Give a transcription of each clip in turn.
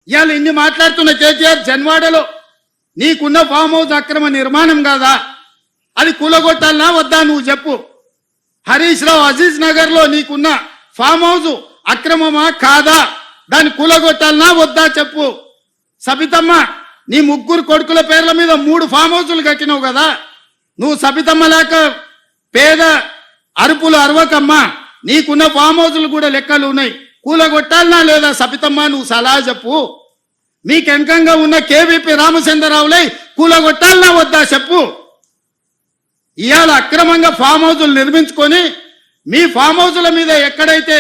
ఇవాళ ఇన్ని మాట్లాడుతున్న కేటీఆర్ జన్వాడలో నీకున్న ఫామ్ హౌస్ అక్రమ నిర్మాణం కాదా, అది కూలగొట్టాలనా వద్దా నువ్వు చెప్పు. హరీష్ రావు అజీజ్ నగర్ లో నీకున్న ఫామ్ హౌస్ అక్రమమా కాదా, దాన్ని కూలగొట్టాలనా వద్దా చెప్పు. సబితమ్మ నీ ముగ్గురు కొడుకుల పేర్ల మీద 3 ఫామ్ హౌసులు కట్టినావు కదా, నువ్వు సబితమ్మ లేక పేద అరుపులు అరవకమ్మా, నీకున్న ఫామ్ హౌసులు కూడా లెక్కలు ఉన్నాయి, కూలగొట్టాలనా లేదా సబితమ్మ నువ్వు సలహా చెప్పు. మీకెంకంగా ఉన్న కేవీపీ రామచంద్రరావులై కూలగొట్టాలనా వద్దా చెప్పు. ఇవాళ అక్రమంగా ఫామ్ హౌసులు నిర్మించుకొని మీ ఫామ్ హౌసుల మీద ఎక్కడైతే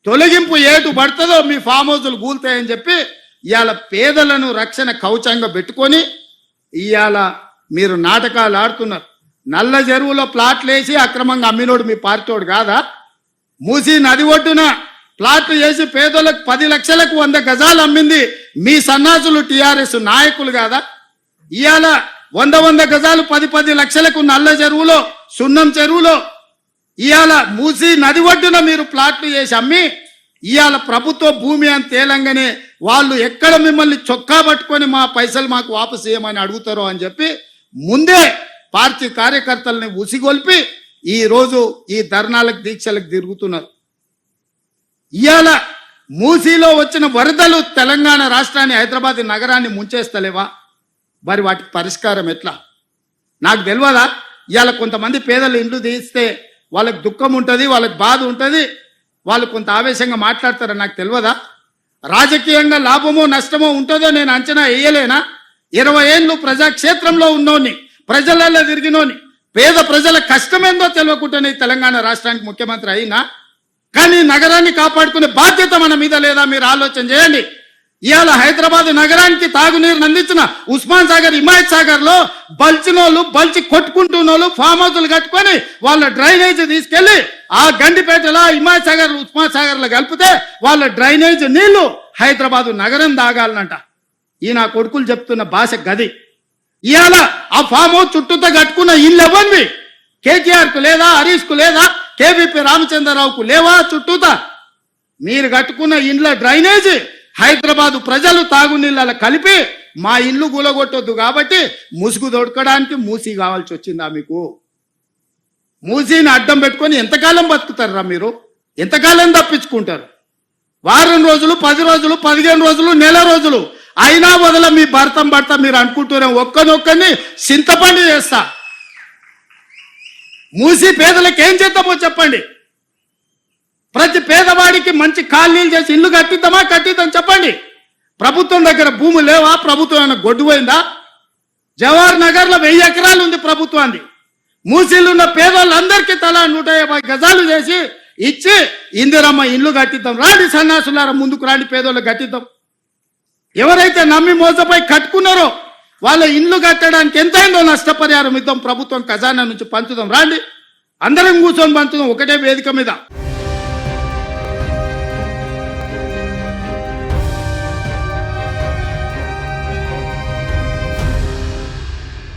తొలగింపు ఏటు పడుతుందో మీ ఫామ్ హౌసులు కూలుతాయని చెప్పి ఇవాళ పేదలను రక్షణ కవచంగా పెట్టుకొని ఇవాళ మీరు నాటకాలు ఆడుతున్నారు. నల్ల చెరువులో ప్లాట్లు వేసి అక్రమంగా అమ్మినోడు మీ పార్టీోడు కాదా? మూసి నది ఒడ్డున ప్లాట్లు వేసి పేదలకు 10 లక్షలకు 100 గజాలు అమ్మింది మీ సన్నాసులు టీఆర్ఎస్ నాయకులు కాదా? ఇవాళ 100 గజాలు 10 లక్షలకు నల్ల చెరువులో సున్నం చెరువులో ఇవాళ మూసి నది ఒడ్డున మీరు ప్లాట్లు చేసి అమ్మి ఇవాళ ప్రభుత్వ భూమి అని తేలంగానే వాళ్ళు ఎక్కడ మిమ్మల్ని చొక్కా పట్టుకొని మా పైసలు మాకు వాపసు చేయమని అడుగుతారో అని చెప్పి ముందే పార్టీ కార్యకర్తల్ని ఉసిగొల్పి ఈరోజు ఈ ధర్నాలకు దీక్షలకు తిరుగుతున్నారు. ఇవాళ మూసీలో వచ్చిన వరదలు తెలంగాణ రాష్ట్రాన్ని హైదరాబాద్ నగరాన్ని ముంచేస్తలేవా? మరి వాటికి పరిష్కారం ఎట్లా నాకు తెలియదా? ఇవాళ కొంతమంది పేదలు ఇండ్లు తీస్తే వాళ్ళకి దుఃఖం ఉంటుంది, వాళ్ళకి బాధ ఉంటుంది, వాళ్ళు కొంత ఆవేశంగా మాట్లాడతారని నాకు తెలియదా? రాజకీయంగా లాభమో నష్టమో ఉంటుందో నేను అంచనా వేయలేనా? 20 ఏళ్ళు ప్రజాక్షేత్రంలో ఉన్నోని, ప్రజలలో తిరిగినోని, పేద ప్రజల కష్టమేందో తెలియకుండానే తెలంగాణ రాష్ట్రానికి ముఖ్యమంత్రి అయినా, కానీ నగరాన్ని కాపాడుకునే బాధ్యత మన మీద లేదా? మీరు ఆలోచన చేయండి. ఇవాళ హైదరాబాద్ నగరానికి తాగునీరుని అందించిన ఉస్మాన్ సాగర్, హిమాయత్ సాగర్ లో బల్చినోళ్ళు బల్చి కొట్టుకుంటున్నోళ్ళు ఫామ్ హౌసులు కట్టుకొని వాళ్ళ డ్రైనేజ్ తీసుకెళ్లి ఆ గండిపేటలో హిమాయత్ సాగర్ ఉస్మాన్ సాగర్ లో కలిపితే వాళ్ళ డ్రైనేజ్ నీళ్లు హైదరాబాద్ నగరం తాగాలనంట. ఈ నా కొడుకులు చెప్తున్న భాష గది. ఇవాళ ఆ ఫామ్ హౌస్ చుట్టూతో కట్టుకున్న ఇల్లు ఇవ్వండి. కేటీఆర్ కు లేదా, హరీష్ కు లేదా, కేవీపీ రామచంద్రరావుకు లేవా చుట్టూతా? మీరు కట్టుకున్న ఇండ్ల డ్రైనేజ్ హైదరాబాదు ప్రజలు తాగునీళ్ళ కలిపి మా ఇల్లు కూలగొట్టొద్దు కాబట్టి ముసుగు దొడకడానికి మూసీ కావాల్సి వచ్చిందా మీకు? మూసీని అడ్డం పెట్టుకొని ఎంతకాలం బతుకుతారా మీరు? ఎంతకాలం తప్పించుకుంటారు? వారం రోజులు, 10 రోజులు, 15 రోజులు, నెల రోజులు అయినా వదల మీ భర్త మీరు అనుకుంటూనే ఒక్కనొక్కని చింతపండు చేస్తా. మూసి పేదలకు ఏం చేద్దామో చెప్పండి. ప్రతి పేదవాడికి మంచి కాలనీలు చేసి ఇల్లు కట్టిద్దాం చెప్పండి. ప్రభుత్వం దగ్గర భూమి లేవా? ప్రభుత్వం ఏమైనా గొడ్డుపోయిందా? జవహర్ నగర్ లో 1000 ఎకరాలు ఉంది ప్రభుత్వాన్ని. మూసీలు ఉన్న పేదోళ్ళందరికీ తలా 150 గజాలు చేసి ఇచ్చి ఇందిరమ్మ ఇల్లు కట్టిద్దాం. రాండి సన్నాసులారా, ముందుకు రాండి, పేదోళ్ళు కట్టిద్దాం. ఎవరైతే నమ్మి మోసపోయి కట్టుకున్నారో వాళ్ళ ఇల్లు కట్టడానికి ఎంతైందో నష్టపరిహారం ఇద్దాం, ప్రభుత్వం ఖజానా నుంచి పంచుదాం. రాండి, అందరం కూర్చొని పంచుదాం ఒకటే వేదిక మీద.